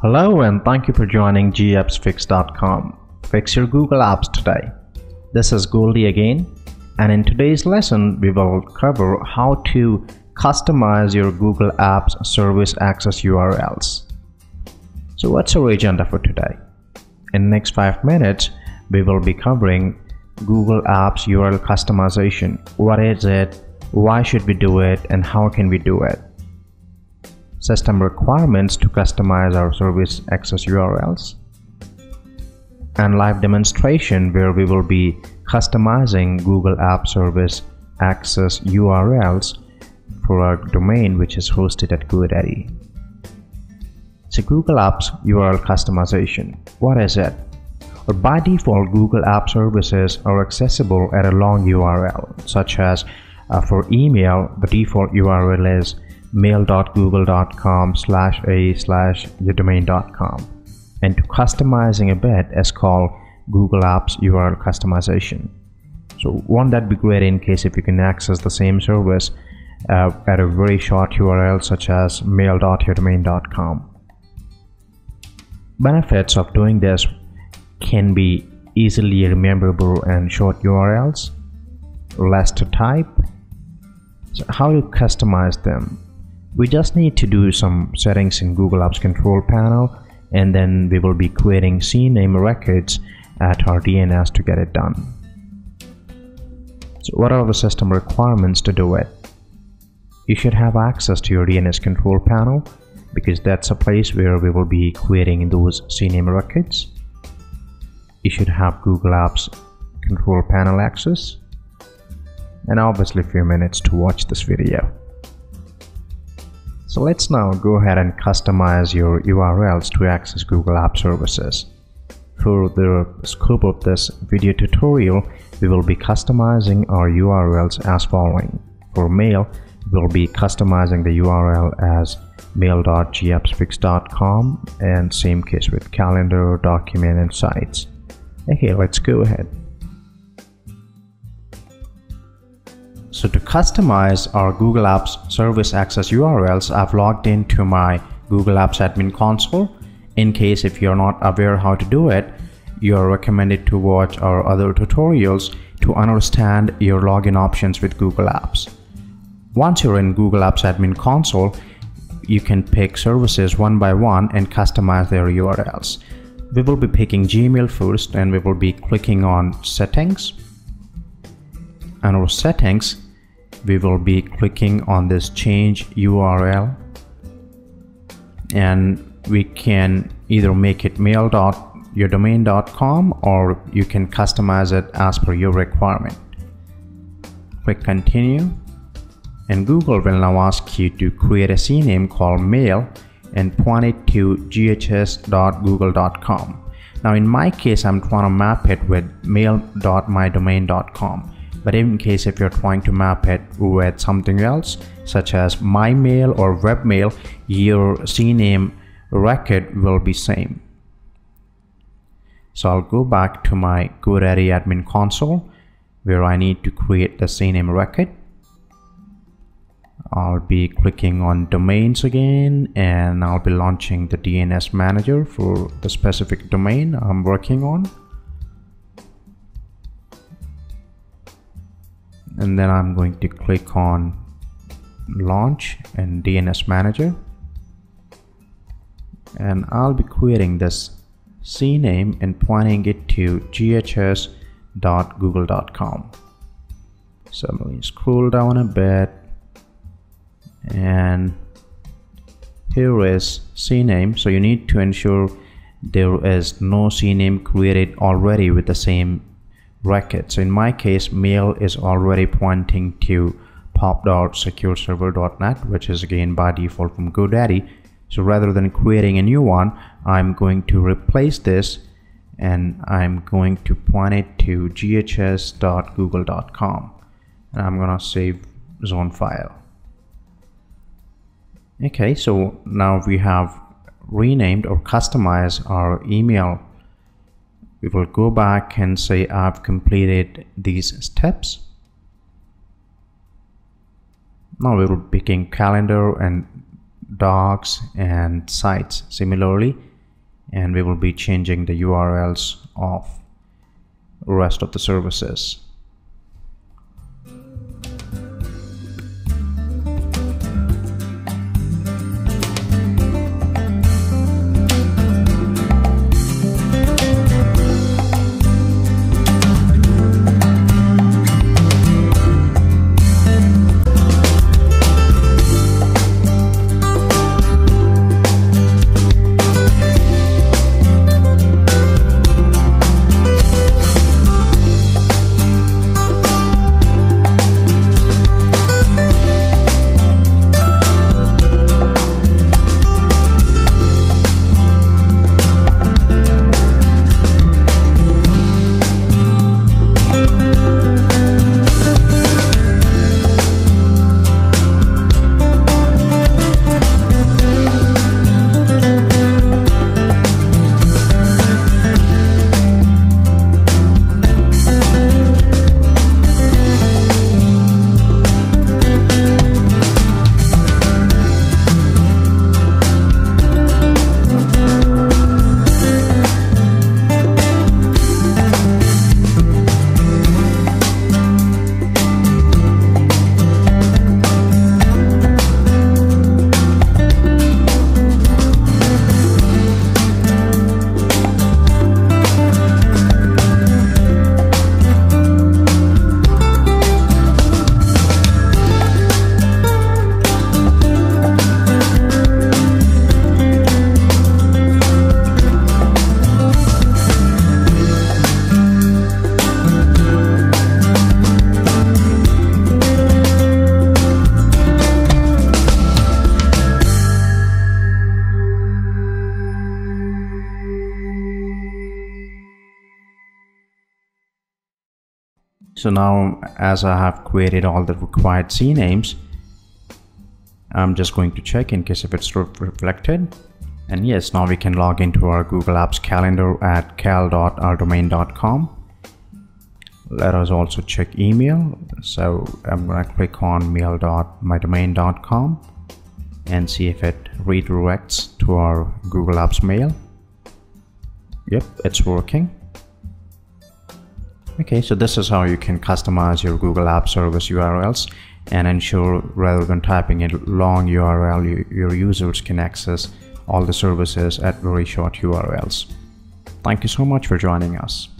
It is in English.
Hello and thank you for joining gappsfix.com. Fix your Google Apps today. This is Goldy again, and in today's lesson we will cover how to customize your Google Apps service access URLs. So what's our agenda for today? In the next 5 minutes we will be covering Google Apps URL customization. What is it? Why should we do it? And how can we do it? System requirements to customize our service access URLs, and live demonstration where we will be customizing Google App Service access URLs for our domain which is hosted at GoDaddy. So Google Apps URL customization, what is it? Well, by default Google App Services are accessible at a long URL, such as for email the default URL is mail.google.com/a/yourdomain.com, and to customizing a bit is called Google Apps URL customization. So won't that be great in case if you can access the same service at a very short URL such as mail.yourdomain.com. Benefits of doing this can be easily rememberable and short URLs, less to type. So how to customize them? We just need to do some settings in Google Apps control panel, and then we will be creating CNAME records at our DNS to get it done. So what are the system requirements to do it? You should have access to your DNS control panel, because that's a place where we will be creating those CNAME records. You should have Google Apps control panel access, and obviously a few minutes to watch this video. So let's now go ahead and customize your URLs to access Google App Services. For the scope of this video tutorial, we will be customizing our URLs as following. For mail, we will be customizing the URL as mail.gappsfix.com, and same case with calendar, document, and sites. Okay, let's go ahead. So to customize our Google Apps service access URLs, I've logged into my Google Apps admin console. In case if you're not aware how to do it, you're recommended to watch our other tutorials to understand your login options with Google Apps. Once you're in Google Apps admin console, you can pick services one by one and customize their URLs. We will be picking Gmail first, and we will be clicking on settings. Under settings, we will be clicking on this change URL, and we can either make it mail.yourdomain.com or you can customize it as per your requirement. Click continue, and Google will now ask you to create a CNAME called mail and point it to ghs.google.com. Now in my case I'm trying to map it with mail.mydomain.com. But in case if you're trying to map it with something else, such as my mail or webmail, your CNAME record will be same. So I'll go back to my GoDaddy admin console where I need to create the CNAME record. I'll be clicking on domains again, and I'll be launching the DNS manager for the specific domain I'm working on. And then I'm going to click on launch and DNS manager, and I'll be creating this CNAME and pointing it to ghs.google.com. So I'm going to scroll down a bit, and here is CNAME. So you need to ensure there is no CNAME created already with the same record. So in my case, mail is already pointing to pop.secureserver.net, which is again by default from GoDaddy. So rather than creating a new one, I'm going to replace this, and I'm going to point it to ghs.google.com, and I'm gonna save zone file. Okay, so now we have renamed or customized our email. We will go back and say I've completed these steps. Now we will be picking calendar and docs and sites. Similarly, and we will be changing the URLs of rest of the services. So now, as I have created all the required CNAMEs, I'm just going to check in case if it's reflected. And yes, now we can log into our Google Apps calendar at cal.ourdomain.com. Let us also check email. So I'm going to click on mail.mydomain.com and see if it redirects to our Google Apps mail. Yep, it's working. Okay, so this is how you can customize your Google Apps Service URLs and ensure, rather than typing a long URL, your users can access all the services at very short URLs. Thank you so much for joining us.